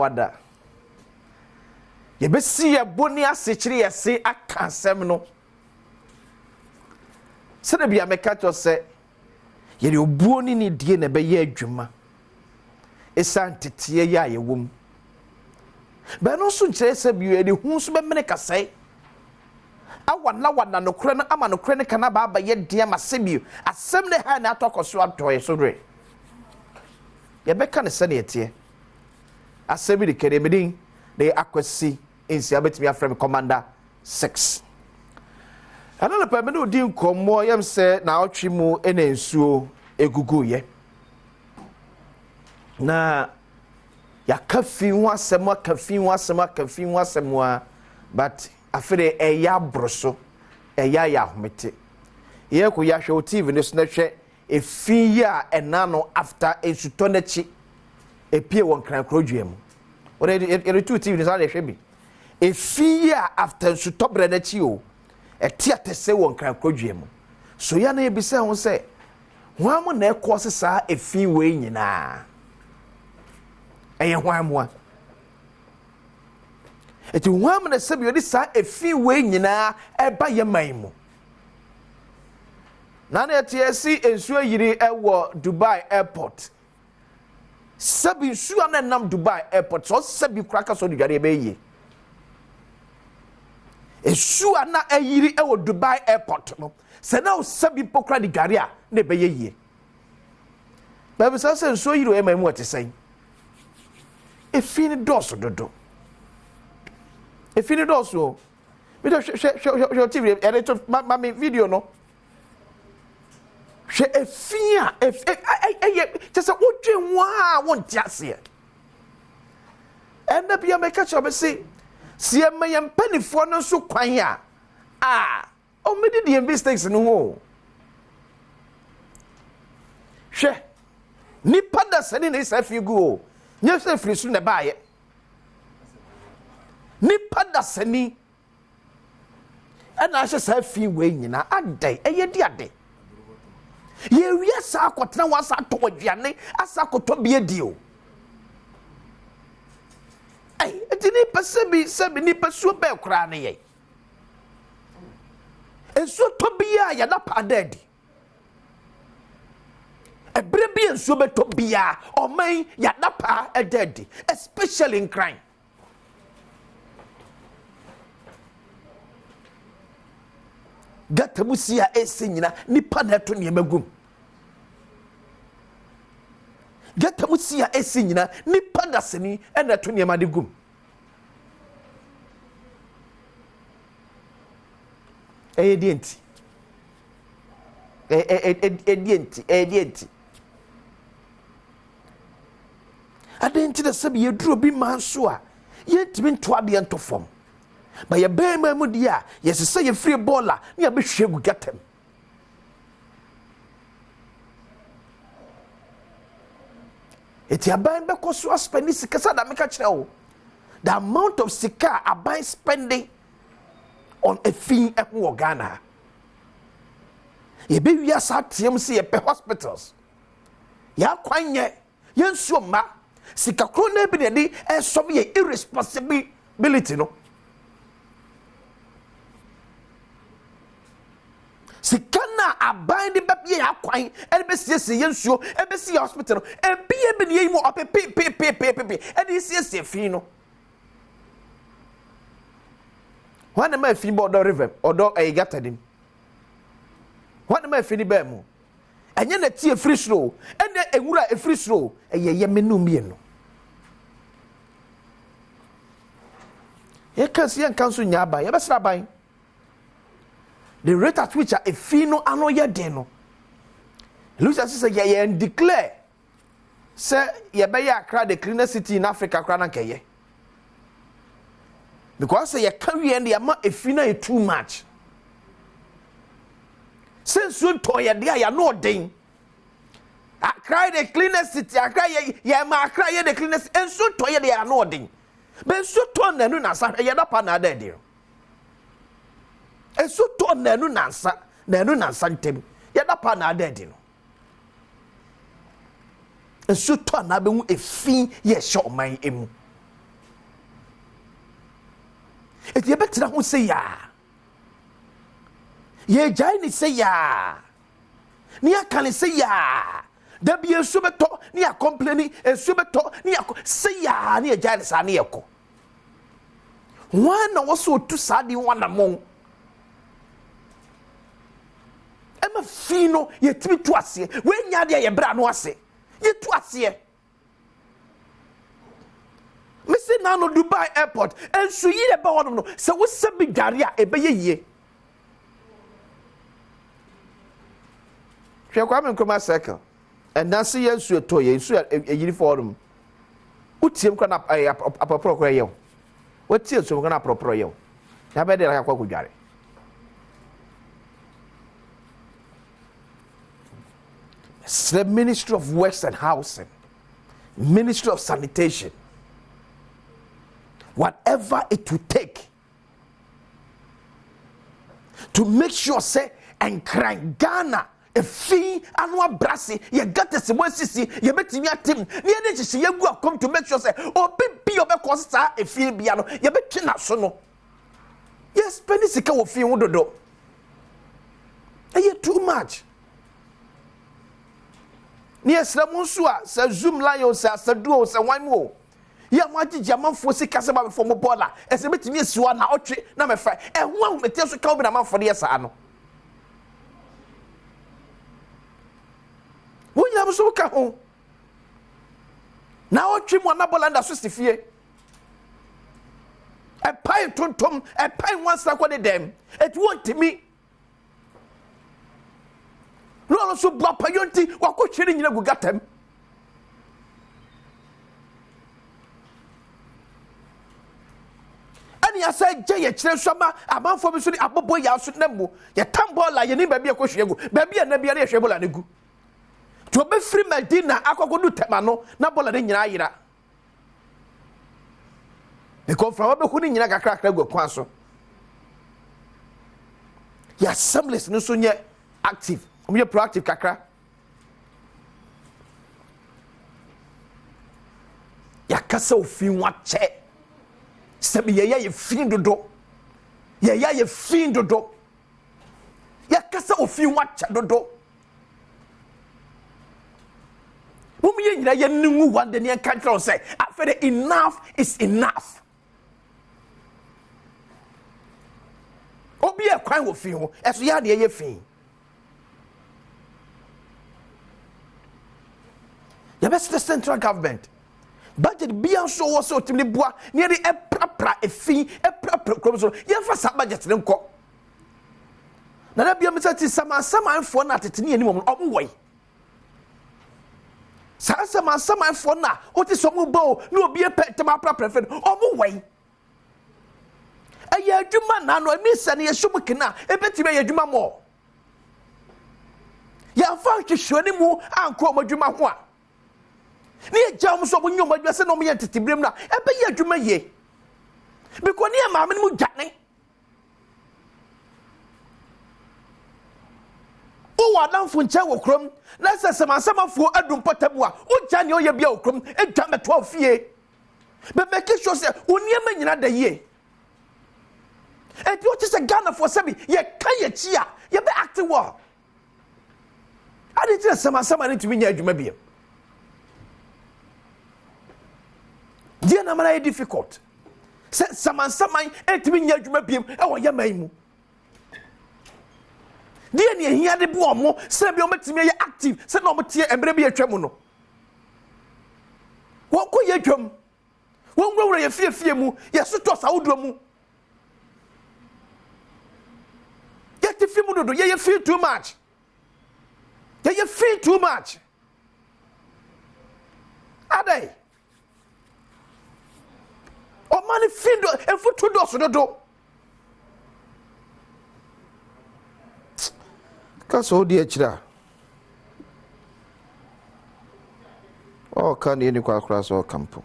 wada ye besi ye boni asechire ye se aka asem no se na bia meka to se ye obuo ni die na be ye adwuma esantete ye ye wom be no so nkyere se bia de hu so be mene kasai awana no kure no ama no kure ne kana ba ye de ma sebio asem ne ha na atokoso atoye so re ye be ka ne se ne yete Asem Yi Di Ka medin de akwasi ensi abetimi afrem commander 6 ana na pa me no di nkomo yem se na otwe mu ena ensuo egugu ye na ya kafi ho asem but afere eya broso eya ya homete ye ko ya hwe TV ne so na hwe efi ya enano after ensuto na chi epie won kran krodwem ore two TV ne sa de hwe bi efi ya after ensuto bre na chi o eti atese won kran krodwem so ya na ebise ho se ho am na ekose sa efi we nyina eye ho amwa eti ho am na sebi odi sa efi we nyina eba ye manmu na na eti esi ensuo yiri ewo Dubai airport sebi ensuo na nam Dubai airport so sebi kraka so dware ebe yi ensuo na ayiri ewo Dubai airport no se na o sebi pokra di gare a na ebe yi ba bi sa se ensuo yiri e manmu atesen efi ni doso dodo efini doso video show TV editor mami video no she efia just say odwen wa won tiase enda bia me catch up say sie mayem panifo no so kwan o me di the mistakes no ho she ni pada sani ne sa fi go nya se firi su ne baaye ni pada sani ana ahye sa fi we nyina adai eye di ade ye wiya sa akotena wasa to aduane asa akoto bie dio ai etini sebi ni pesuo be kra ne ye enso to bia ya na padadi ebre bi enso be to bia o man ya na pa edadi especially in crime. Gata musia esinyina nipa na to ne magum gata musia esinyina nipa da seni na to ne madegum edienti adenti da sabi yeduro bi manso a yentimi nto ade ento fom ba ye bema mu dia yes say ye free baller na ya be hwegu gatem eti aban be koso spending sika sa da meka kire o the amount of sika aban spending on a thing e ho Ghana ye be wi asa tiem se ye pe hospitals ya kwanye ye nsuo ma sika kro na bi de e so ye irresponsibility no sikana aban de babie akwan ebe siesie yensuo ebe si hospital ebe ebe ne yimo opepe ede siesie fi no wana ma fi bodo river odo ayigatadim wana ma fi ni ba mu enye na tie free slow ene ewura e free slow eye menum ye no ye kansi yan kanso nya ba ye besra ban the rate at which a fino ano ye deno Lucia say ye declare say ye be ya kra the cleanest city in Africa kra na keye because say ye can we end the amount efina e too much since you to ye dia ya no den I cry the cleanest city I cry ye ma cry ye the cleanest and so to ye dia no den ben so to na nu na sa ye da pa na da de eso to nanu nansa ntem yada pa na adedi no eso to na be hu efi ye hye oman emu If you better who say ya. Ye Jani say ya. Nia can say ya. There be a subeto, near complaining, a subeto, near say ya, near Jani Saniako. One also too sad in one among. Emma Fino, ye timi twasie, when yadia ye bra no ase. Ye twasie. Me say na no Dubai airport, and so ye ba one no. So we se big daria e be ye. Hwe kwa me nkoma circle. And na se ye nsu to ye nsu e yiri forum. Utiem kwa na apopro kwa ye. Wotie so kwa na apopro ye. Ya be de la kwa kudware. The Ministry of Works and Housing, Ministry of Sanitation, whatever it will take to make sure say and crank Ghana a fee annual brassy you got the sisi you bet me a team near the you go come to make sure say oh be your cost a fee piano you bet na so no yes spend this ka wo fee wododo too much. Near Slamusua, Sir Zoom Lions, Sir Duo, Sir Wimo. Ya mwaji jaman fosi kasaba before Mobola. As a bit near Swana, Otri, number 5. And one with Telso Calvin a month for the Asano. When you have so come now, Otri Monabolanda Sustifie. A pine tontom, a pine one stuck on them. It won't to me. No, so black payonti, what could you know got them? And he said, Jay, a child summer, a man for me, so the apple boy, I'll shoot them. Your tumble like your name, baby, a question, baby, and maybe a shable and a good. To be free, my dinner, I could go to Temano, Nabola in Yaira. They come from a hooding in a crack, go quanso. Your assemblies no soon yet active. We are proactive, kakra. Yakasa ofin wache. Sebi ye fin dodo. Ye fin dodo. Yakasa ofin wache dodo. Mumi ye nyina ye nungu one the near country say, after enough is enough. Obi a kwan wo fin ho, eso ya de ye fin. The best the central government. Budget be so was so to bois nearly a proper a fee, a proper chromosome. You for some budget them co. Now that be a message some for not at any moment of way. Some for now, what is some bow, no be a pet to my proper friend of way. A year Juma no miss any a shumakina, a bit to a Juma more. Ya found to show any more and call my Juma one. Near Jams of you might be no me entity brim now, and be a Juma ye. Because near Mamma Mujani. Oh, I don't funcha will crumb. Let's say some for Adom Potabua, oh, Janio Yabio crumb, and jam at 12 year. But make sure say, when you mean another year. And what is a gunner for Sabi? Ye kaya chia, ye be acting war. I didn't tell someone to win your Jumabia. Dear Namara difficult. Said someone and to win your Jumabia, our Yamaimu. Dear near here the Buomo, Sabio Maximia active, said no material and maybe a tremono. What could you drum? Won't go a fear mu, yes, to us out drum. Get the film, you feel too much. You feel too much. Are they? Oh, money findo and for 2 doors on the door. Because oh dear chira. Oh, can't any cross or campo.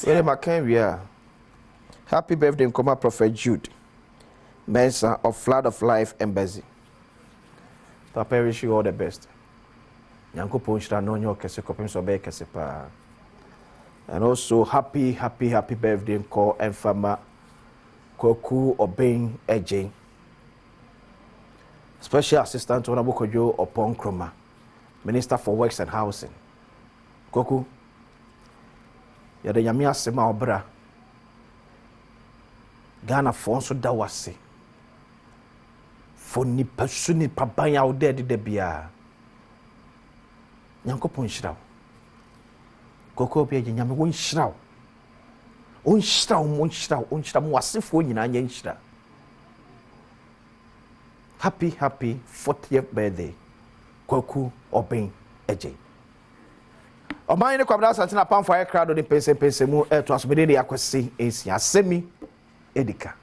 Where am I came here? Happy birthday, Nkoma Prophet Jude Mensa of Flood of Life Embassy. Papa, wish you all the best. Yanko Ponchra no nyo kese kopim so be kese pa. And also happy birthday call and fama Koku Obeng Eje. Special Assistant to Honorable Opon Kroma, Minister for Works and Housing. Koku, you're the Yamia Sema Obra. Ghana Fonso Dawasi. For ni pasuni pabanya out there de bia. Nyanko Punshraw. Koko Pia Yami won shraw. Unshraw, wasifo nyina nya nshra. Happy 40th birthday. Koku Obeng Eje. Oman ne kwabra santina pamfo aye crowd de pense mu to asomede de akwese ensi Asem Yi Di Ka.